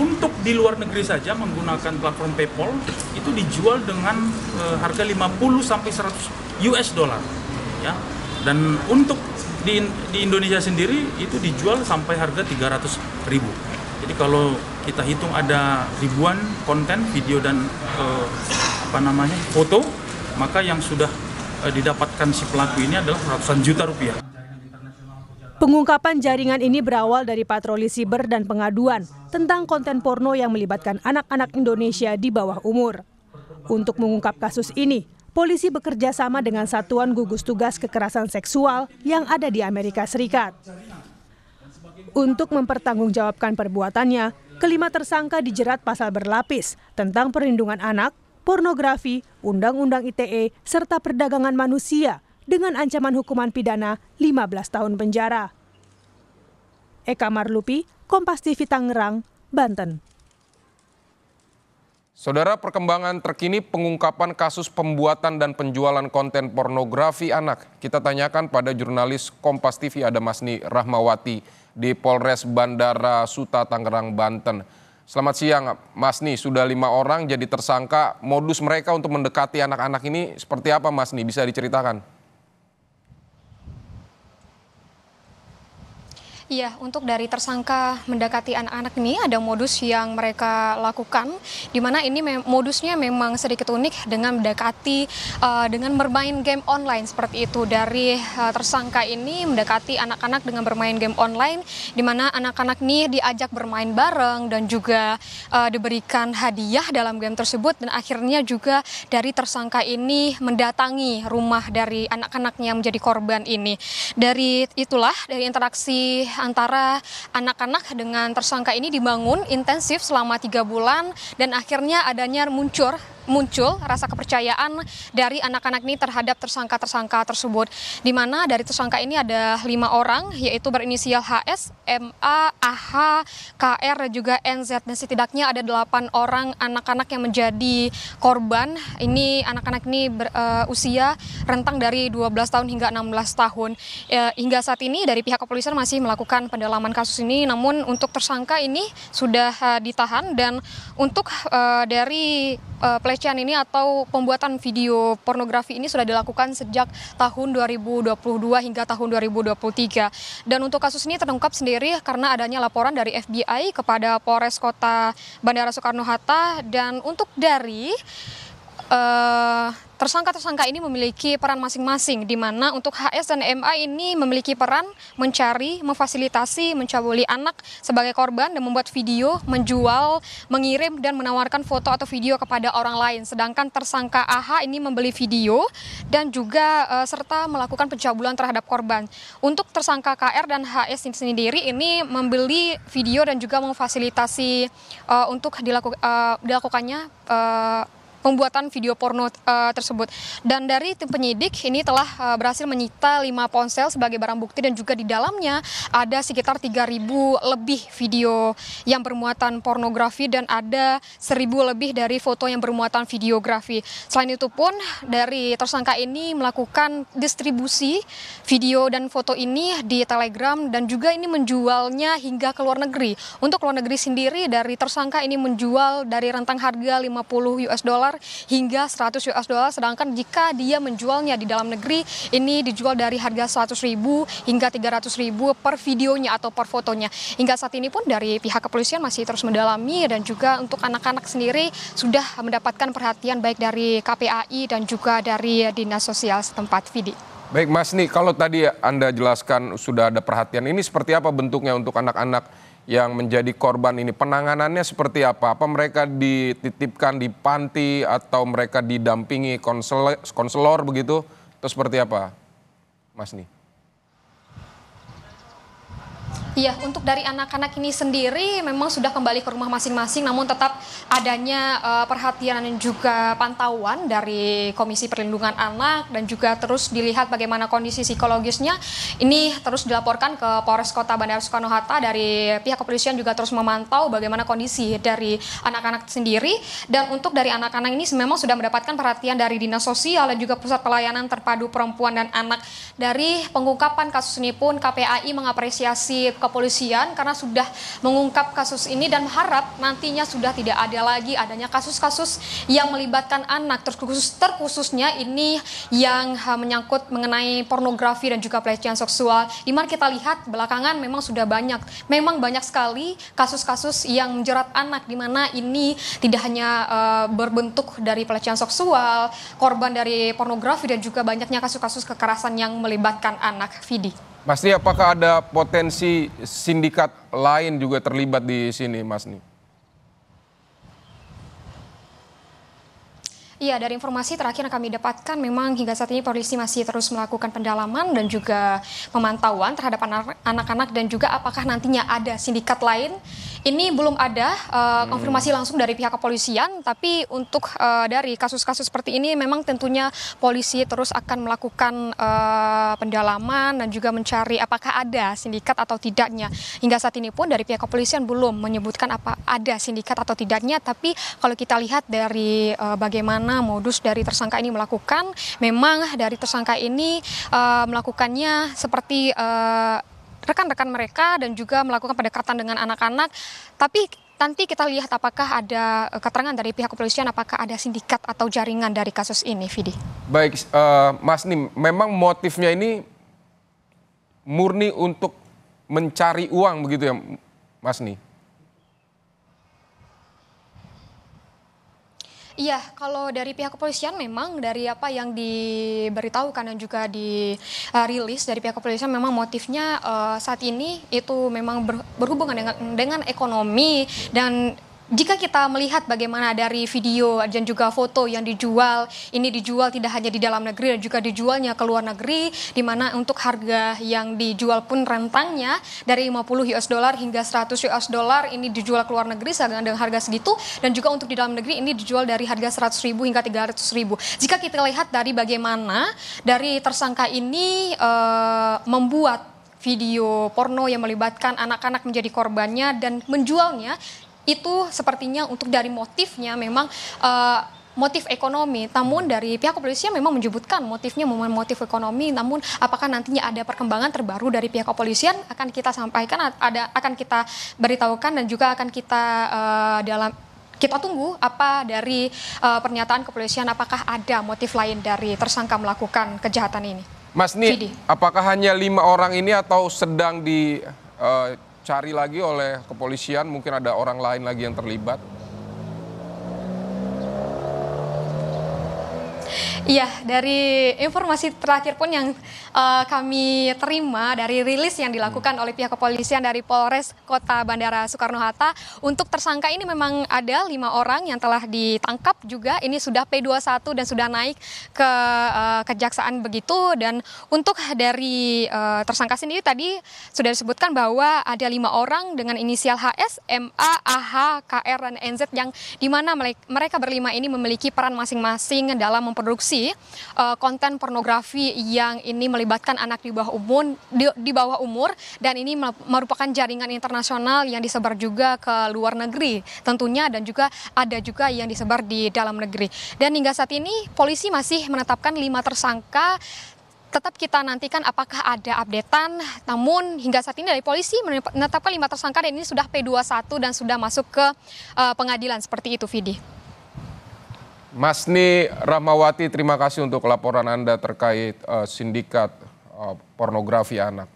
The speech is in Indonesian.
untuk di luar negeri saja menggunakan platform PayPal itu dijual dengan harga 50 sampai 100 US dollar ya. Dan untuk di Indonesia sendiri itu dijual sampai harga 300.000. Jadi kalau kita hitung ada ribuan konten video dan foto, maka yang sudah didapatkan si pelaku ini adalah ratusan juta rupiah. Pengungkapan jaringan ini berawal dari patroli siber dan pengaduan tentang konten porno yang melibatkan anak-anak Indonesia di bawah umur. Untuk mengungkap kasus ini, polisi bekerja sama dengan Satuan Gugus Tugas Kekerasan Seksual yang ada di Amerika Serikat. Untuk mempertanggungjawabkan perbuatannya, kelima tersangka dijerat pasal berlapis tentang perlindungan anak, pornografi, Undang-Undang ITE, serta perdagangan manusia dengan ancaman hukuman pidana 15 tahun penjara. Eka Marlupi, Kompas TV Tangerang, Banten. Saudara, perkembangan terkini pengungkapan kasus pembuatan dan penjualan konten pornografi anak. Kita tanyakan pada jurnalis Kompas TV ada Masni Rahmawati di Polres Bandara Suta Tangerang, Banten. Selamat siang, Masni. Sudah 5 orang jadi tersangka. Modus mereka untuk mendekati anak-anak ini seperti apa, Masni? Bisa diceritakan? Iya, untuk dari tersangka mendekati anak-anak ini ada modus yang mereka lakukan, di mana ini modusnya memang sedikit unik dengan mendekati dengan bermain game online seperti itu. Dari tersangka ini mendekati anak-anak dengan bermain game online, di mana anak-anak ini diajak bermain bareng dan juga diberikan hadiah dalam game tersebut, dan akhirnya juga dari tersangka ini mendatangi rumah dari anak-anaknya menjadi korban ini. Dari interaksi antara anak-anak dengan tersangka ini dibangun intensif selama 3 bulan, dan akhirnya adanya muncul rasa kepercayaan dari anak-anak ini terhadap tersangka-tersangka tersebut, di mana dari tersangka ini ada 5 orang, yaitu berinisial HS, MA, AH, KR, dan juga NZ, dan setidaknya ada 8 orang anak-anak yang menjadi korban. Ini anak-anak ini berusia rentang dari 12 tahun hingga 16 tahun. Hingga saat ini dari pihak kepolisian masih melakukan pendalaman kasus ini, namun untuk tersangka ini sudah ditahan, dan untuk dari pelecehan ini atau pembuatan video pornografi ini sudah dilakukan sejak tahun 2022 hingga tahun 2023. Dan untuk kasus ini terungkap sendiri karena adanya laporan dari FBI kepada Polres Kota Bandara Soekarno-Hatta, dan untuk dari tersangka-tersangka ini memiliki peran masing-masing, di mana untuk HS dan MA ini memiliki peran mencari, memfasilitasi, mencabuli anak sebagai korban dan membuat video, menjual, mengirim, dan menawarkan foto atau video kepada orang lain. Sedangkan tersangka AH ini membeli video dan juga serta melakukan pencabulan terhadap korban. Untuk tersangka KR dan HS sendiri ini membeli video dan juga memfasilitasi untuk dilakukannya pembuatan video porno tersebut. Dan dari tim penyidik ini telah berhasil menyita 5 ponsel sebagai barang bukti, dan juga di dalamnya ada sekitar 3.000 lebih video yang bermuatan pornografi dan ada 1.000 lebih dari foto yang bermuatan videografi. Selain itu pun dari tersangka ini melakukan distribusi video dan foto ini di Telegram, dan juga ini menjualnya hingga ke luar negeri. Untuk luar negeri sendiri dari tersangka ini menjual dari rentang harga 50 US dollar hingga 100 US dollar, sedangkan jika dia menjualnya di dalam negeri ini dijual dari harga 100.000 hingga 300.000 per videonya atau per fotonya. Hingga saat ini pun dari pihak kepolisian masih terus mendalami, dan juga untuk anak-anak sendiri sudah mendapatkan perhatian baik dari KPAI dan juga dari Dinas Sosial setempat. Vidi. Baik, Mas Ni, kalau tadi Anda jelaskan sudah ada perhatian, ini seperti apa bentuknya untuk anak-anak yang menjadi korban ini? Penanganannya seperti apa? Apa mereka dititipkan di panti atau mereka didampingi konselor begitu? Atau seperti apa, Mas Ni? Iya, untuk dari anak-anak ini sendiri memang sudah kembali ke rumah masing-masing, namun tetap adanya perhatian dan juga pantauan dari Komisi Perlindungan Anak, dan juga terus dilihat bagaimana kondisi psikologisnya. Ini terus dilaporkan ke Polres Kota Bandara Soekarno-Hatta. Dari pihak kepolisian juga terus memantau bagaimana kondisi dari anak-anak sendiri. Dan untuk dari anak-anak ini memang sudah mendapatkan perhatian dari Dinas Sosial dan juga Pusat Pelayanan Terpadu Perempuan dan Anak. Dari pengungkapan kasus ini pun KPAI mengapresiasi kepolisian karena sudah mengungkap kasus ini dan berharap nantinya sudah tidak ada lagi adanya kasus-kasus yang melibatkan anak, terkhususnya ini yang menyangkut mengenai pornografi dan juga pelecehan seksual. Di mana kita lihat belakangan memang banyak sekali kasus-kasus yang menjerat anak, di mana ini tidak hanya berbentuk dari pelecehan seksual, korban dari pornografi dan juga banyaknya kasus-kasus kekerasan yang melibatkan anak. Vidi. Mas Ni, apakah ada potensi sindikat lain juga terlibat di sini, Mas Ni? Iya, dari informasi terakhir yang kami dapatkan memang hingga saat ini polisi masih terus melakukan pendalaman dan juga pemantauan terhadap anak-anak dan juga apakah nantinya ada sindikat lain. Ini belum ada konfirmasi langsung dari pihak kepolisian, tapi untuk dari kasus-kasus seperti ini memang tentunya polisi terus akan melakukan pendalaman dan juga mencari apakah ada sindikat atau tidaknya. Hingga saat ini pun dari pihak kepolisian belum menyebutkan apa ada sindikat atau tidaknya, tapi kalau kita lihat dari bagaimana modus dari tersangka ini melakukan, memang dari tersangka ini melakukannya seperti rekan-rekan mereka dan juga melakukan pendekatan dengan anak-anak. Tapi nanti kita lihat apakah ada keterangan dari pihak kepolisian, apakah ada sindikat atau jaringan dari kasus ini, Vidi. Baik, Mas Nim, memang motifnya ini murni untuk mencari uang begitu ya, Mas Nim? Iya, kalau dari pihak kepolisian memang dari apa yang diberitahukan dan juga dirilis dari pihak kepolisian memang motifnya saat ini itu memang berhubungan dengan ekonomi. Dan jika kita melihat bagaimana dari video dan juga foto yang dijual, ini dijual tidak hanya di dalam negeri dan juga dijualnya ke luar negeri, di mana untuk harga yang dijual pun rentangnya dari 50 US dollar hingga 100 US dollar ini dijual ke luar negeri dengan harga segitu, dan juga untuk di dalam negeri ini dijual dari harga 100.000 hingga 300.000. Jika kita lihat dari bagaimana dari tersangka ini membuat video porno yang melibatkan anak-anak menjadi korbannya dan menjualnya, itu sepertinya untuk dari motifnya memang motif ekonomi. Namun dari pihak kepolisian memang menyebutkan motifnya motif ekonomi. Namun apakah nantinya ada perkembangan terbaru dari pihak kepolisian akan kita sampaikan, akan kita beritahukan dan juga akan kita tunggu apa dari pernyataan kepolisian, apakah ada motif lain dari tersangka melakukan kejahatan ini. Mas Ni, apakah hanya 5 orang ini atau sedang cari lagi oleh kepolisian, mungkin ada orang lain lagi yang terlibat? Iya, dari informasi terakhir pun yang kami terima dari rilis yang dilakukan oleh pihak kepolisian dari Polres Kota Bandara Soekarno-Hatta, untuk tersangka ini memang ada 5 orang yang telah ditangkap juga. Ini sudah P21 dan sudah naik ke kejaksaan begitu. Dan untuk dari tersangka sendiri tadi sudah disebutkan bahwa ada 5 orang dengan inisial HS, MA, AH, KR, dan NZ yang dimana mereka berlima ini memiliki peran masing-masing dalam memproduksi konten pornografi yang ini melibatkan anak di bawah umur, dan ini merupakan jaringan internasional yang disebar juga ke luar negeri tentunya, dan juga ada juga yang disebar di dalam negeri. Dan hingga saat ini polisi masih menetapkan 5 tersangka. Tetap kita nantikan apakah ada updatean, namun hingga saat ini dari polisi menetapkan 5 tersangka dan ini sudah P21 dan sudah masuk ke pengadilan, seperti itu, Vidi. Mas Ni Rahmawati, terima kasih untuk laporan Anda terkait sindikat pornografi anak.